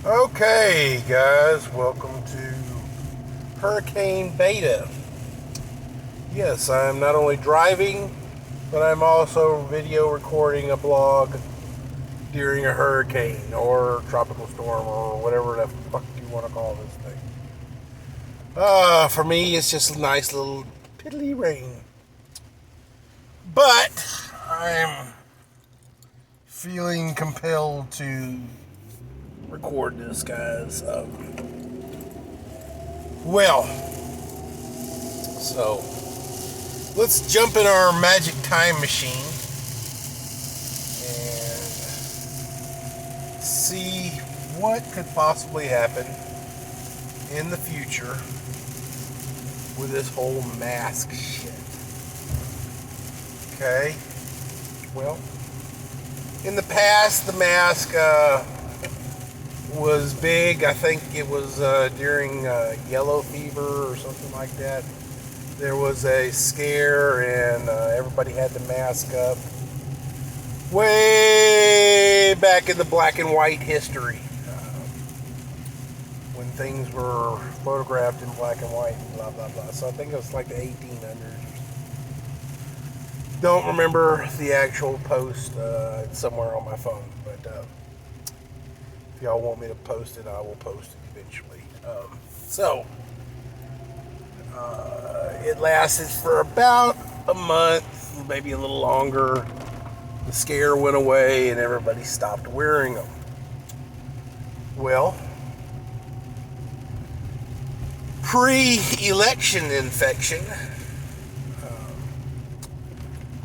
Okay, guys, welcome to Hurricane Beta. Yes, I'm not only driving, but I'm also video recording a blog during a hurricane or tropical storm or whatever the fuck you want to call this thing. For me, it's just a nice little piddly rain. But I'm feeling compelled to record this, guys. Well, so let's jump in our magic time machine and see what could possibly happen in the future with this whole mask shit. Okay? Well, in the past, the mask was big. I think it was during yellow fever or something like that. There was a scare and everybody had the mask up. Way back in the black and white history. When things were photographed in black and white and blah, blah, blah. So I think it was like the 1800s. Don't remember the actual post. It's somewhere on my phone. But if y'all want me to post it, I will post it eventually. It lasted for about a month, maybe a little longer. The scare went away and everybody stopped wearing them. Well, pre-election infection,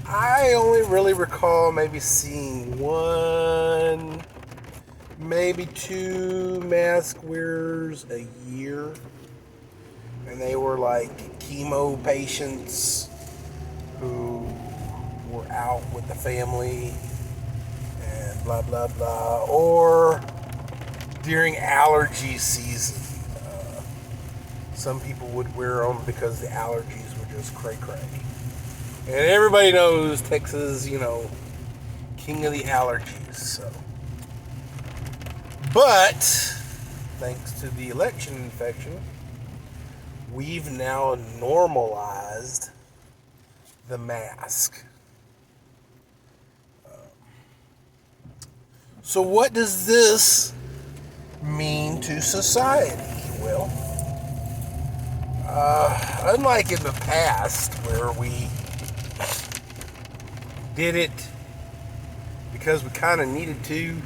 I only really recall maybe seeing one, maybe two mask wearers a year. And they were like chemo patients who were out with the family and blah, blah, blah. Or during allergy season. Some people would wear them because the allergies were just cray-cray. And everybody knows Texas, king of the allergies. So, but thanks to the election infection, we've now normalized the mask. So what does this mean to society? Well, unlike in the past where we did it because we kind of needed to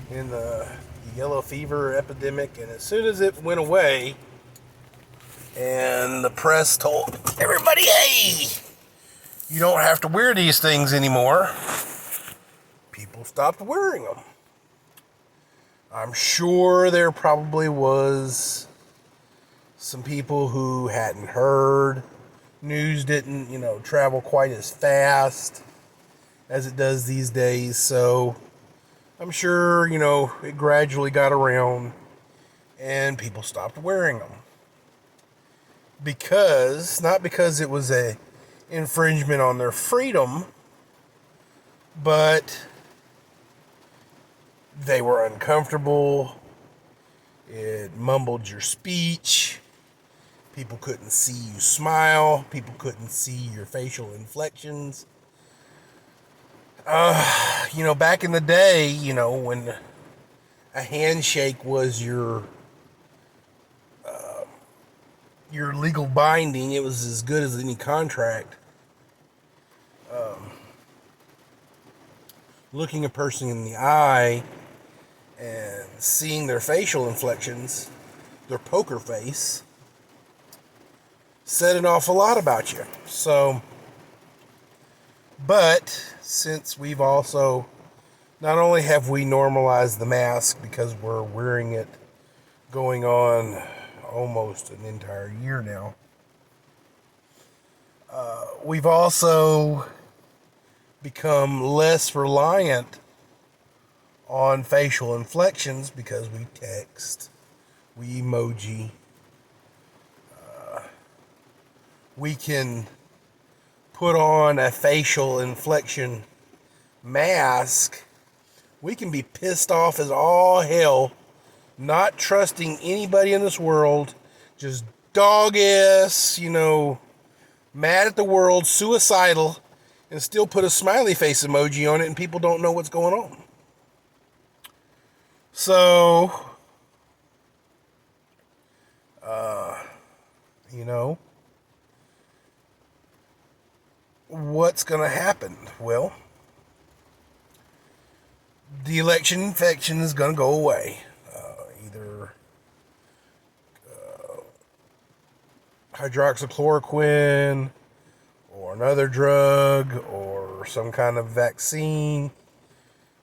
in the yellow fever epidemic, and as soon as it went away and the press told everybody, hey, you don't have to wear these things anymore, people stopped wearing them. I'm sure there probably was some people who hadn't heard. News didn't, travel quite as fast as it does these days. So I'm sure, it gradually got around and people stopped wearing them. Not because it was a infringement on their freedom, but they were uncomfortable. It mumbled your speech. People couldn't see you smile. People couldn't see your facial inflections. Back in the day, when a handshake was your legal binding, it was as good as any contract. Looking a person in the eye and seeing their facial inflections, their poker face, said an awful lot about you. So, but since we've also, not only have we normalized the mask because we're wearing it going on almost an entire year now, we've also become less reliant on facial inflections because we text, we emoji, we can put on a facial inflection mask We can be pissed off as all hell, not trusting anybody in this world, just dog ass, mad at the world, suicidal, and still put a smiley face emoji on it and people don't know what's going on. So, what's going to happen? Well, the election infection is going to go away. Either hydroxychloroquine or another drug or some kind of vaccine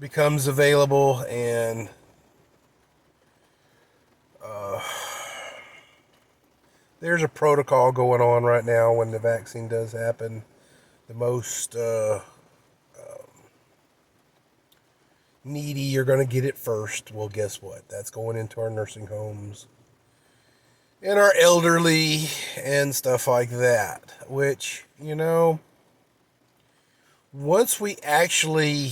becomes available, and there's a protocol going on right now when the vaccine does happen. The most needy are going to get it first. Well, guess what? That's going into our nursing homes and our elderly and stuff like that. Which, once we actually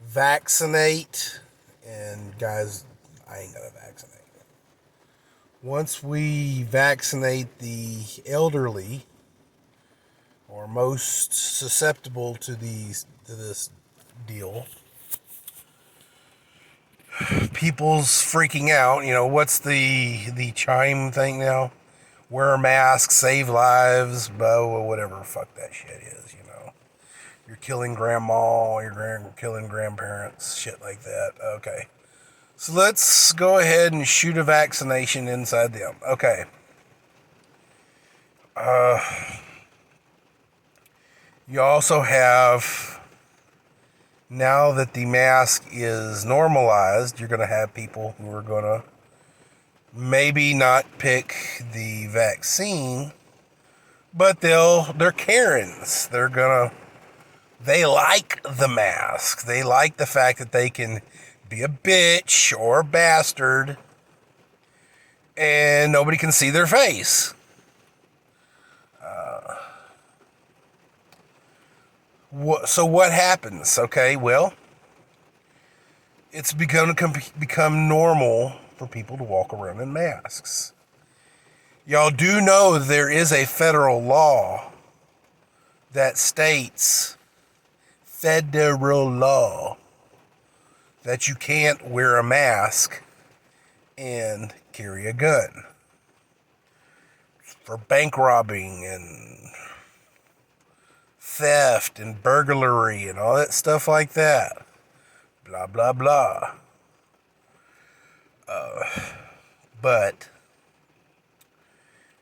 vaccinate, and guys, I ain't going to vaccinate. Once we vaccinate the elderly, or most susceptible to this deal, people's freaking out. What's the chime thing now? Wear a mask, save lives, whatever fuck that shit is. You're killing grandma, you're killing grandparents, shit like that. Okay. So let's go ahead and shoot a vaccination inside them. Okay. You also have, now that the mask is normalized, you're going to have people who are going to maybe not pick the vaccine, but they're Karens. They like the mask. They like the fact that they can be a bitch or a bastard and nobody can see their face. So what happens? Okay, well, it's become normal for people to walk around in masks. Y'all do know there is a federal law that states, federal law, that you can't wear a mask and carry a gun for bank robbing and theft and burglary and all that stuff like that. Blah, blah, blah. But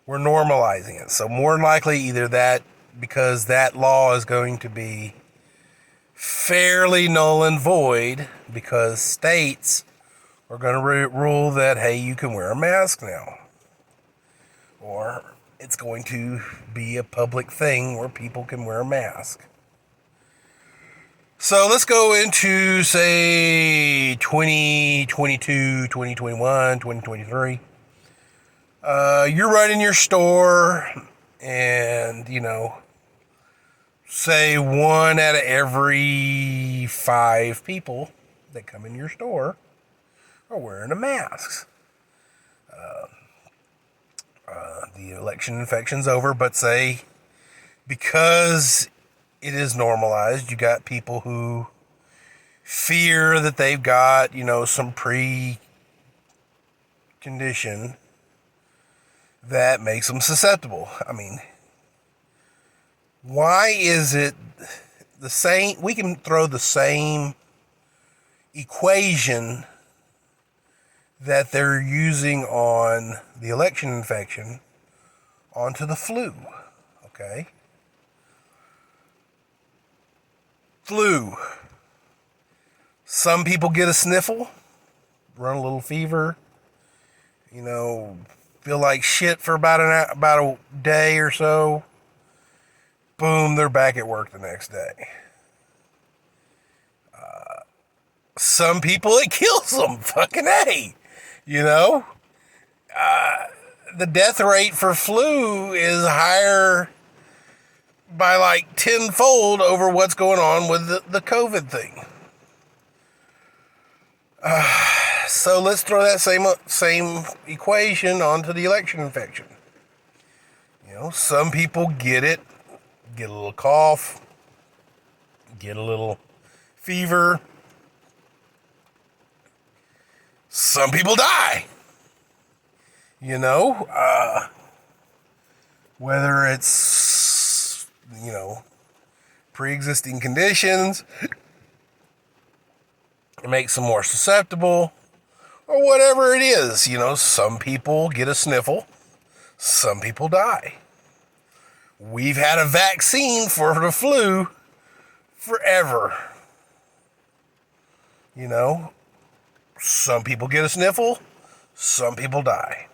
we're normalizing it. So more than likely, either that, because that law is going to be fairly null and void, because states are going to rule that, hey, you can wear a mask now. Or it's going to be a public thing where people can wear a mask. So let's go into, say, 2022, 2021, 2023. You're running your store, and, say 1 out of every 5 people that come in your store are wearing a mask. The election infection's over, but say, because it is normalized, you got people who fear that they've got, some pre-condition that makes them susceptible. I mean, why is it the same? We can throw the same equation that they're using on the election infection onto the flu. Okay? Flu. Some people get a sniffle, run a little fever, feel like shit for about a day or so. Boom, they're back at work the next day. Some people, it kills them. Fucking A. The death rate for flu is higher by like tenfold over what's going on with the COVID thing. So let's throw that same equation onto the election infection. You know, some people get it, get a little cough, get a little fever. Some people die. You know, whether it's, you know, pre-existing conditions, it makes them more susceptible, or whatever it is. You know, some people get a sniffle, some people die. We've had a vaccine for the flu forever. You know, some people get a sniffle, some people die.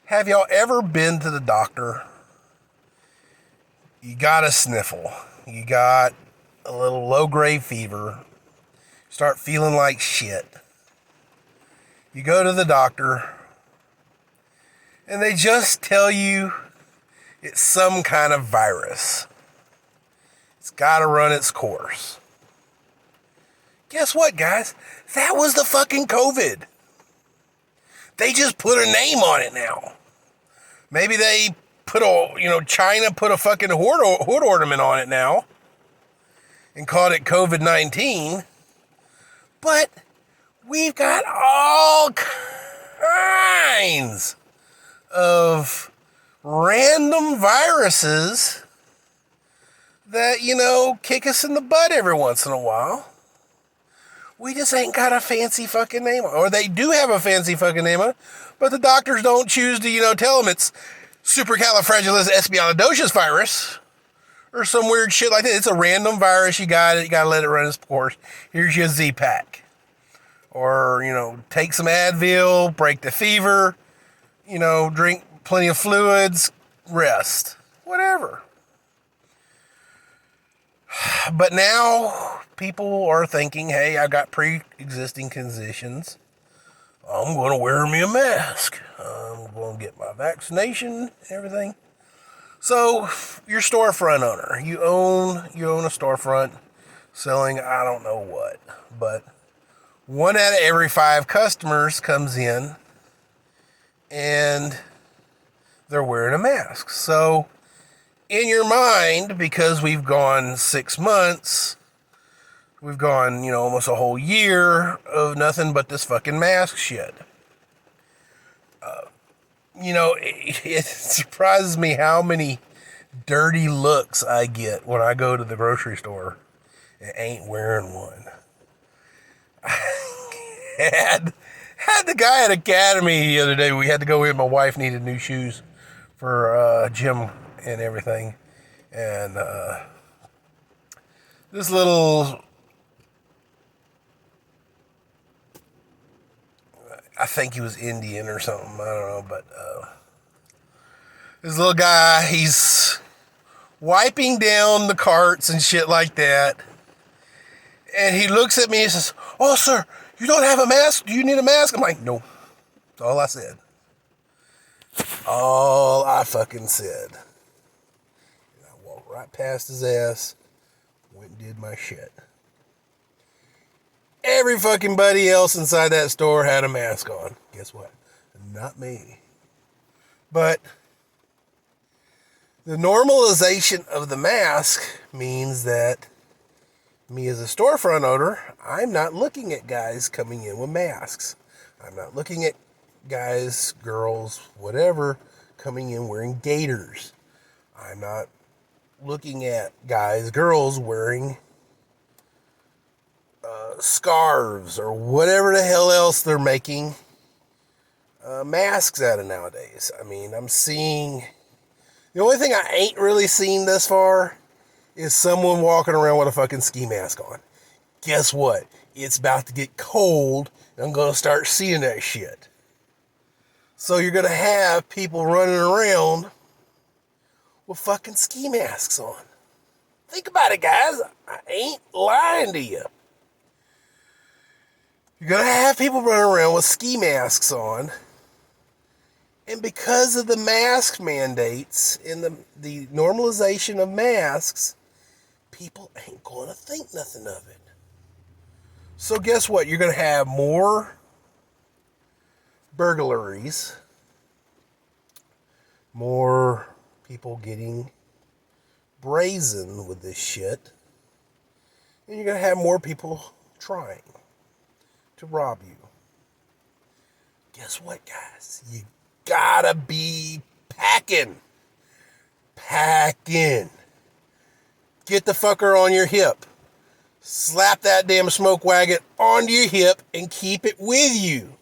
Have y'all ever been to the doctor? You got a sniffle. You got a little low-grade fever. Start feeling like shit. You go to the doctor, and they just tell you it's some kind of virus. It's got to run its course. Guess what, guys? That was the fucking COVID. They just put a name on it now. Maybe they put China put a fucking hood ornament on it now and called it COVID-19. But we've got all kinds of random viruses that, you know, kick us in the butt every once in a while. We just ain't got a fancy fucking name on it. Or they do have a fancy fucking name on it, but the doctors don't choose to, you know, tell them it's supercalifragilisticexpialidocious virus or some weird shit like that. It's a random virus. You got it. You got to let it run its course. Here's your Z-Pack. Or, you know, take some Advil, break the fever, you know, drink plenty of fluids, rest, whatever. But now people are thinking, hey, I got pre-existing conditions. I'm going to wear me a mask. I'm going to get my vaccination, everything. So, you're a storefront owner. You own a storefront selling I don't know what. But 1 out of every 5 customers comes in and they're wearing a mask. So, in your mind, because we've gone 6 months, we've gone, you know, almost a whole year of nothing but this fucking mask shit. You know, it surprises me how many dirty looks I get when I go to the grocery store and ain't wearing one. I had the guy at Academy the other day. We had to go in. My wife needed new shoes for gym and everything. And this little, I think he was Indian or something. I don't know. But this little guy, he's wiping down the carts and shit like that. And he looks at me and says, "Oh, sir, you don't have a mask? Do you need a mask?" I'm like, "No." That's all I said. All I fucking said. And I walked right past his ass, went and did my shit. Every fucking buddy else inside that store had a mask on. Guess what? Not me. But the normalization of the mask means that me as a storefront owner, I'm not looking at guys coming in with masks. I'm not looking at guys, girls, whatever, coming in wearing gaiters. I'm not looking at guys, girls wearing scarves or whatever the hell else they're making masks out of nowadays. I mean, I'm seeing... The only thing I ain't really seen thus far is someone walking around with a fucking ski mask on. Guess what? It's about to get cold, and I'm going to start seeing that shit. So you're going to have people running around with fucking ski masks on. Think about it, guys. I ain't lying to you. You're going to have people running around with ski masks on, And because of the mask mandates and the normalization of masks, people ain't going to think nothing of it. So guess what? You're going to have more burglaries, more people getting brazen with this shit, and you're going to have more people trying to rob you. Guess what, guys? You gotta be packing. Packing. Get the fucker on your hip. Slap that damn smoke wagon onto your hip and keep it with you.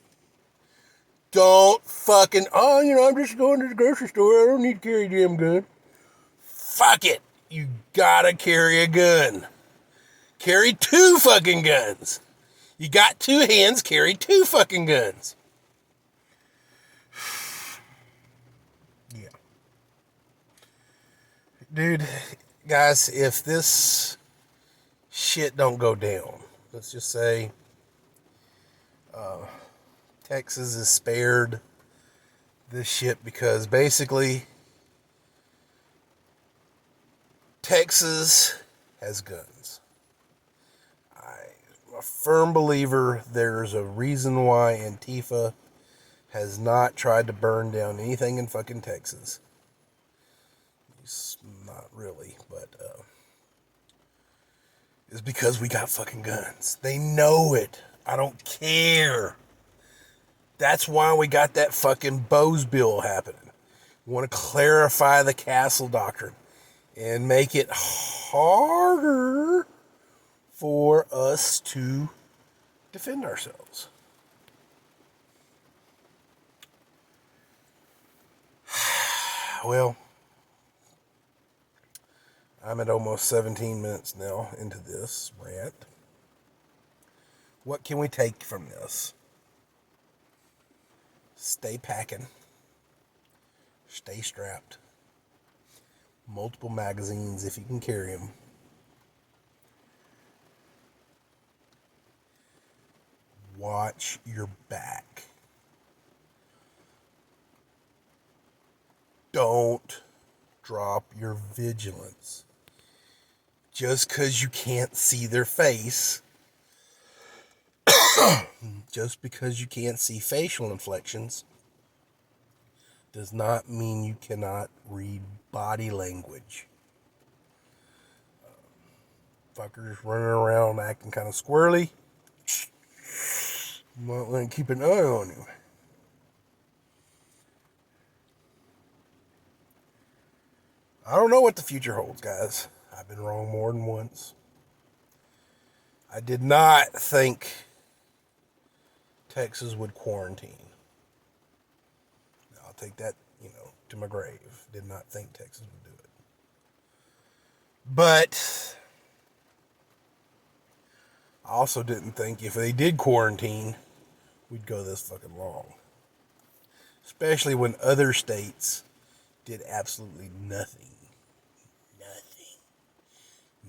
Don't fucking, I'm just going to the grocery store. I don't need to carry a damn gun. Fuck it. You gotta carry a gun. Carry 2 fucking guns. You got 2 hands, carry 2 fucking guns. Yeah. Dude, guys, if this shit don't go down, let's just say Texas is spared this shit because basically Texas has guns. I'm a firm believer there's a reason why Antifa has not tried to burn down anything in fucking Texas. It's not really, but it's because we got fucking guns. They know it. I don't care. That's why we got that fucking Bose bill happening. We want to clarify the castle doctrine and make it harder for us to defend ourselves. Well, I'm at almost 17 minutes now into this rant. What can we take from this? Stay packing. Stay strapped. Multiple magazines if you can carry them. Watch your back. Don't drop your vigilance. Just because you can't see their face, just because you can't see facial inflections, does not mean you cannot read body language. Fuckers running around acting kind of squirrely. You might want to keep an eye on him. I don't know what the future holds, guys. I've been wrong more than once. I did not think Texas would quarantine. I'll take that, to my grave. Did not think Texas would do it. But I also didn't think if they did quarantine, we'd go this fucking long. Especially when other states did absolutely nothing.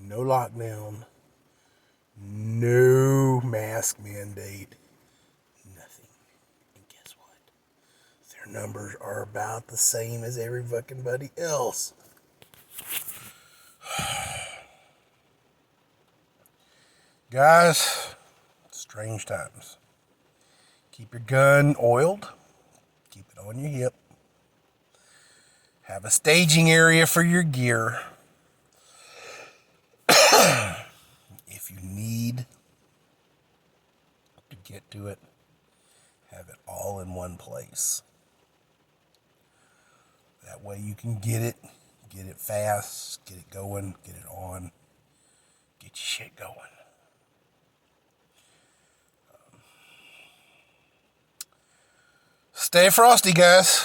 No lockdown. No mask mandate. Nothing. And guess what? Their numbers are about the same as every fucking buddy else. Guys, strange times. Keep your gun oiled. Keep it on your hip. Have a staging area for your gear. If you need to get to it, have it all in one place. That way you can get it fast, get it going, get it on, get your shit going. Stay frosty, guys.